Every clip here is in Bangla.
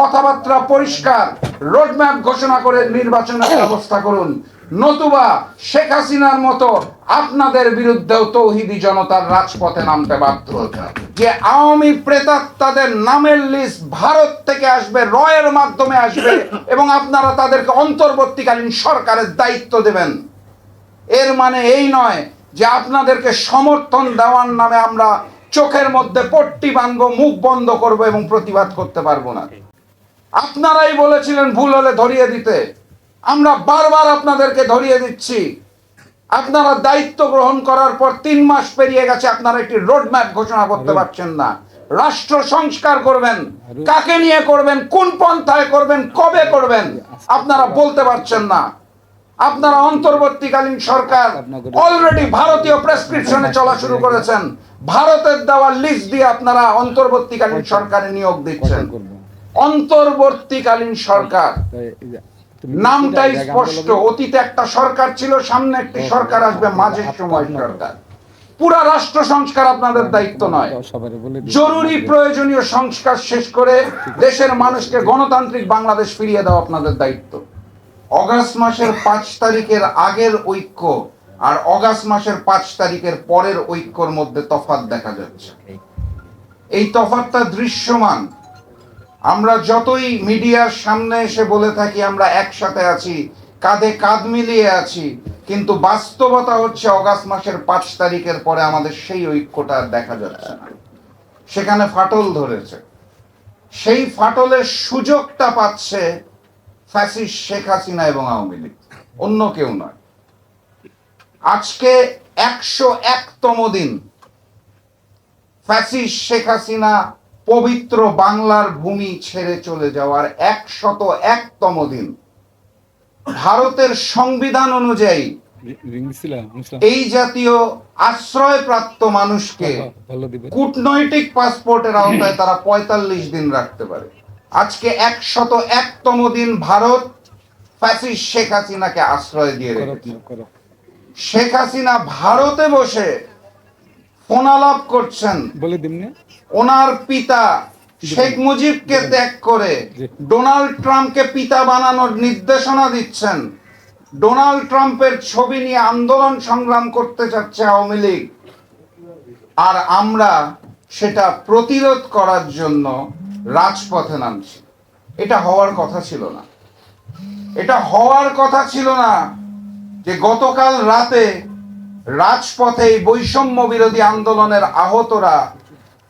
কথাবার্তা পরিষ্কার, রোডম্যাপ ঘোষণা করে নির্বাচনের ব্যবস্থা করুন, নতুবা শেখ হাসিনার মতো আপনাদের বিরুদ্ধেও তৌহিদি জনতার রাজপথে নামতে বাধ্য হতে হবে। যে আওয়ামী প্রেতাত্মাদের নামের লিস্ট ভারত থেকে আসবে, রয়ের মাধ্যমে আসবে, এবং আপনারা তাদেরকে অন্তর্বর্তীকালীন সরকারের দায়িত্ব দেবেন, এর মানে এই নয় যে আপনাদেরকে সমর্থন দেওয়ার নামে আমরা চোখের মধ্যে পট্টি বাঁধবো, মুখ বন্ধ করব এবং প্রতিবাদ করতে পারবো না। আপনারাই বলেছিলেন ভুল হলে ধরিয়ে দিতে, আমরা বারবার আপনাদেরকে ধরিয়ে দিচ্ছি। আপনারা দায়িত্ব গ্রহণ করার পর 3 মাস পেরিয়ে গেছে, আপনারা একটি রোডম্যাপ ঘোষণা করতে পারছেন না। রাষ্ট্র সংস্কার করবেন, কাকে নিয়ে করবেন, কোন পন্থায় করবেন, কবে করবেন, আপনারা বলতে পারছেন না। আপনারা অন্তর্বর্তীকালীন সরকার অলরেডি ভারতীয় প্রেসক্রিপশনে চলা শুরু করেছেন, ভারতের দেওয়া লিস্ট দিয়ে আপনারা অন্তর্বর্তীকালীন সরকারে নিয়োগ দিচ্ছেন। অন্তর্বর্তীকালীন সরকার নামটাই স্পষ্ট, অতীতে একটা সরকার ছিল, সামনে একটি সরকার আসবে, মাঝের সময় সরকার। পুরা রাষ্ট্র সংস্কার আপনাদের দায়িত্ব নয়, জরুরি প্রয়োজনীয় সংস্কার শেষ করে দেশের মানুষকে গণতান্ত্রিক বাংলাদেশ ফিরিয়ে দেওয়া আপনাদের দায়িত্ব। অগাস্ট মাসের 5 তারিখের আগের ঐক্য আর অগাস্ট মাসের 5 তারিখের পরের ঐক্যর মধ্যে তফাৎ দেখা যাচ্ছে। এই তফাৎটা দৃশ্যমান। আমরা যতই মিডিয়ার সামনে এসে বলে থাকি আমরা একসাথে আছি, কাঁধে কাঁধ মিলিয়ে আছি, কিন্তু বাস্তবতা হচ্ছে অগাস্ট মাসের 5 তারিখের পরে আমাদের সেই ঐক্যটা দেখা যাচ্ছে না। সেখানে ফাটল ধরেছে। সেই ফাটলের সুযোগটা পাচ্ছে ফ্যাসিস্ট শেখ হাসিনা এবং আওয়ামী লীগ, অন্য কেউ নয়। আজকে 101তম দিন ফ্যাসিস্ট শেখ হাসিনা পবিত্র বাংলার ভূমি ছেড়ে চলে যাওয়ার 101তম দিন। ভারতের সংবিধান অনুযায়ী এই জাতীয় আশ্রয়প্রাপ্ত মানুষকে কূটনৈতিক পাসপোর্টের আওতায় তারা 45 দিন রাখতে পারে। আজকে 101তম দিন ভারত ফ্যাসিস্ট শেখ হাসিনাকে আশ্রয় দিয়ে রেখেছে। শেখ হাসিনা ভারতে বসে ফোনালাপ করছেন, ওনার পিতা শেখ মুজিবকে ত্যাগ করে ডোনাল্ড ট্রাম্পকে পিতা বানানোর নির্দেশনা দিচ্ছেন। ডোনাল্ড ট্রাম্পের ছবি নিয়ে আন্দোলন সংগ্রাম করতে চাচ্ছে আওয়ামী লীগ, আর আমরা সেটা প্রতিরোধ করার জন্য রাজপথে নামছি। এটা হওয়ার কথা ছিল না। এটা হওয়ার কথা ছিল না যে গতকাল রাতে রাজপথে এই বৈষম্য বিরোধী আন্দোলনের আহতরা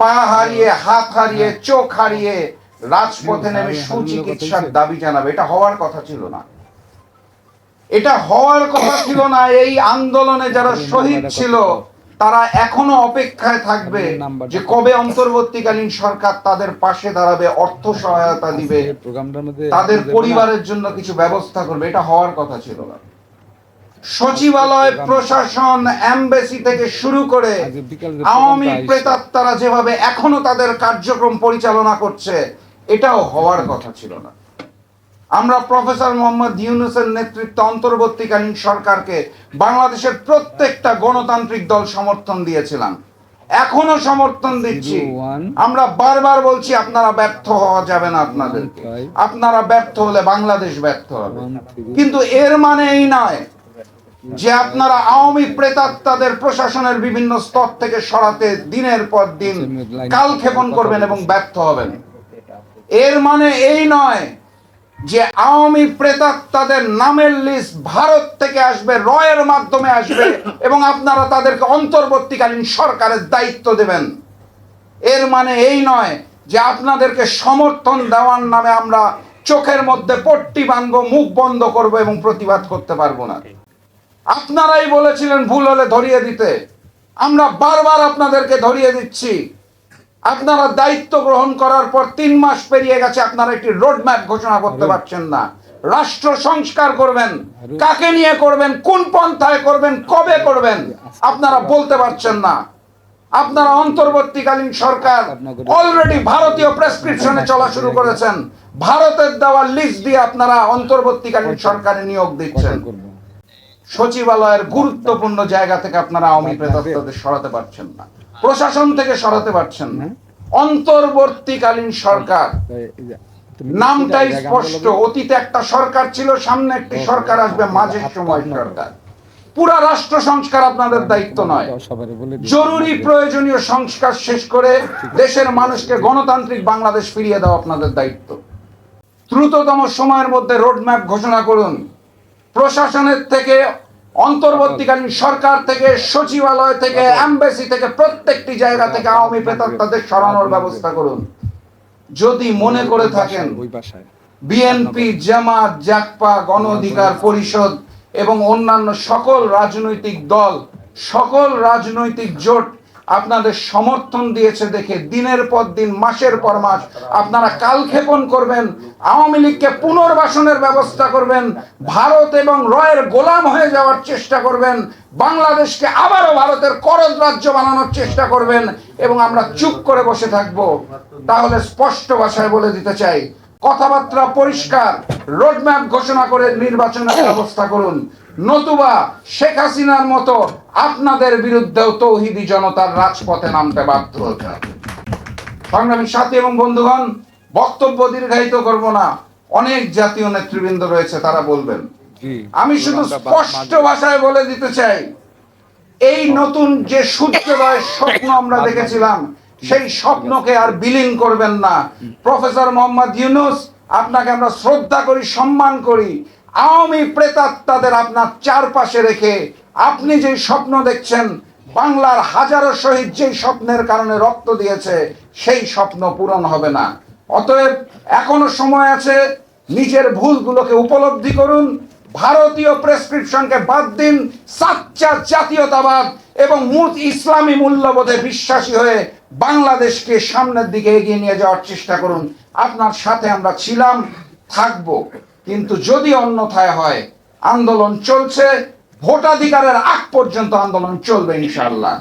পা হারিয়ে, হাত হারিয়ে, চোখ হারিয়ে রাজপথে নেমে সুচিকিৎসার দাবি জানাবে। এটা হওয়ার কথা ছিল না। এটা হওয়ার কথা ছিল না। এই আন্দোলনে যারা শহীদ ছিল তারা এখনো অপেক্ষায় থাকবে যে কবে অন্তর্বর্তীকালীন সরকার তাদের পাশে দাঁড়াবে, অর্থ সহায়তা দিবে, তাদের পরিবারের জন্য কিছু ব্যবস্থা করবে। এটা হওয়ার কথা ছিল না। সচিবালয়, প্রশাসন, এমবেসি থেকে শুরু করে আওয়ামী প্রেতাত্মারা যেভাবে এখনো তাদের কার্যক্রম পরিচালনা করছে, এটাও হওয়ার কথা ছিল না। আমরা প্রফেসর মোহাম্মদ ইউনূসের নেতৃত্বে অন্তর্বর্তীকালীন সরকারকে বাংলাদেশের প্রত্যেকটা গণতান্ত্রিক দল সমর্থন দিয়েছিলাম, এখনো সমর্থন দিচ্ছি। আমরা বারবার বলছি আপনারা ব্যর্থ হওয়া যাবে না, আপনারা ব্যর্থ হলে বাংলাদেশ ব্যর্থ হবে। কিন্তু এর মানে এই নয় যে আপনারা আওয়ামী প্রেতাত্মাদের প্রশাসনের বিভিন্ন স্তর থেকে সরাতে দিনের পর দিন কালক্ষেপণ করবেন এবং ব্যর্থ হবেন। এর মানে এই নয় যে আওয়ামী প্রেতাত্মাদের নামের লিস্ট ভারত থেকে আসবে, রয়ের মাধ্যমে আসবে, এবং আপনারা তাদেরকে অন্তর্বর্তীকালীন সরকারের দায়িত্ব দেবেন। এর মানে এই নয় যে আপনাদেরকে সমর্থন দেওয়ার নামে আমরা চোখের মধ্যে পট্টি বাঁধবো, মুখ বন্ধ করব এবং প্রতিবাদ করতে পারবো না। আপনারাই বলেছিলেন ভুল হলে ধরিয়ে দিতে, আমরা বারবার আপনাদেরকে ধরিয়ে দিচ্ছি। আপনারা দায়িত্ব গ্রহণ করার পর 3 মাস পেরিয়ে গেছে, আপনারা একটি রোডম্যাপ ঘোষণা করতে পারছেন না। রাষ্ট্র সংস্কার করবেন, কাকে নিয়ে করবেন, কোন পন্থায় করবেন, কবে করবেন, আপনারা বলতে পারছেন না। আপনারা অন্তর্বর্তীকালীন সরকার অলরেডি ভারতীয় প্রেসক্রিপশনে চলা শুরু করেছেন, ভারতের দেওয়া লিস্ট দিয়ে আপনারা অন্তর্বর্তীকালীন সরকারে নিয়োগ দিচ্ছেন। সচিবালয়ের গুরুত্বপূর্ণ জায়গা থেকে আপনারা আওয়ামী প্রেতাত্মাদের সরাতে পারছেন না, প্রশাসন থেকে সরাতে পারছেন না। অন্তর্বর্তীকালীন সরকার নামটাই স্পষ্ট, অতীতে একটা সরকার ছিল, সামনে একটি সরকার আসবে, মাঝের সময় সরকার। পুরা রাষ্ট্র সংস্কার আপনাদের দায়িত্ব নয়, জরুরি প্রয়োজনীয় সংস্কার শেষ করে দেশের মানুষকে গণতান্ত্রিক বাংলাদেশ ফিরিয়ে দেওয়া আপনাদের দায়িত্ব। দ্রুততম সময়ের মধ্যে রোডম্যাপ ঘোষণা করুন। প্রশাসনের থেকে, অন্তর্বর্তীকালীন সরকার থেকে, সচিবালয় থেকে, এমবাসি থেকে, প্রত্যেকটি জায়গা থেকে আওয়ামী প্রেতাত্মাদের সরানোর ব্যবস্থা করুন। যদি মনে করে থাকেন বিএনপি, জামাত, জাকপা, গণ অধিকার পরিষদ এবং অন্যান্য সকল রাজনৈতিক দল, সকল রাজনৈতিক জোট আপনাদের সমর্থন দিয়েছে দেখে দিনের পর দিন, মাসের পর মাস আপনারা কালক্ষেপণ করবেন, আওয়ামী লীগকে পুনর্বাসনের ব্যবস্থা করবেন, ভারত এবং রয়ের গোলাম হয়ে যাওয়ার চেষ্টা করবেন, বাংলাদেশকে আবারও ভারতের করদ রাজ্য বানানোর চেষ্টা করবেন, এবং আমরা চুপ করে বসে থাকব, তাহলে স্পষ্ট ভাষায় বলে দিতে চাই, কথাবার্তা পরিষ্কার, রোডম্যাপ ঘোষণা করে নির্বাচনের ব্যবস্থা করুন। নতুবা শেখ হাসিনার মতো আপনাদের বিরুদ্ধেও তৌহিদি জনতার রাজপথে নামতে বাধ্য হতে হবে। সংগ্রামী সাথী এবং বন্ধুগণ, বক্তব্য দীর্ঘায়িত করব না, অনেক জাতীয় নেতৃবৃন্দ রয়েছে, তারা বলবেন। আমি শুধু স্পষ্ট ভাষায় বলে দিতে চাই, এই নতুন যে সূর্যোদয়ের স্বপ্ন আমরা দেখেছিলাম, সেই স্বপ্নকে আর বিলীন করবেন না। প্রফেসর মোহাম্মদ ইউনূস, আপনাকে আমরা শ্রদ্ধা করি, সম্মান করি। আওয়ামী প্রেতাত্মাদের আপনার চারপাশে রেখে আপনি যে স্বপ্ন দেখছেন, বাংলার হাজারো শহীদ যেই স্বপ্নের কারণে রক্ত দিয়েছে, সেই স্বপ্ন পূরণ হবে না। অতএব এখনো সময় আছে, নিজের ভুলগুলোকে উপলব্ধি করুন, ভারতীয় প্রেসক্রিপশনকে বাদ দিন, সাচ্চা জাতীয়তাবাদ এবং ইসলামী মূল্যবোধে বিশ্বাসী হয়ে বাংলাদেশকে সামনের দিকে এগিয়ে নিয়ে যাওয়ার চেষ্টা করুন। আপনার সাথে আমরা ছিলাম, থাকব, কিন্তু যদি অন্যথায় হয়, আন্দোলন চলছে, ভোটাধিকারের আগ পর্যন্ত আন্দোলন চলবে ইনশাআল্লাহ।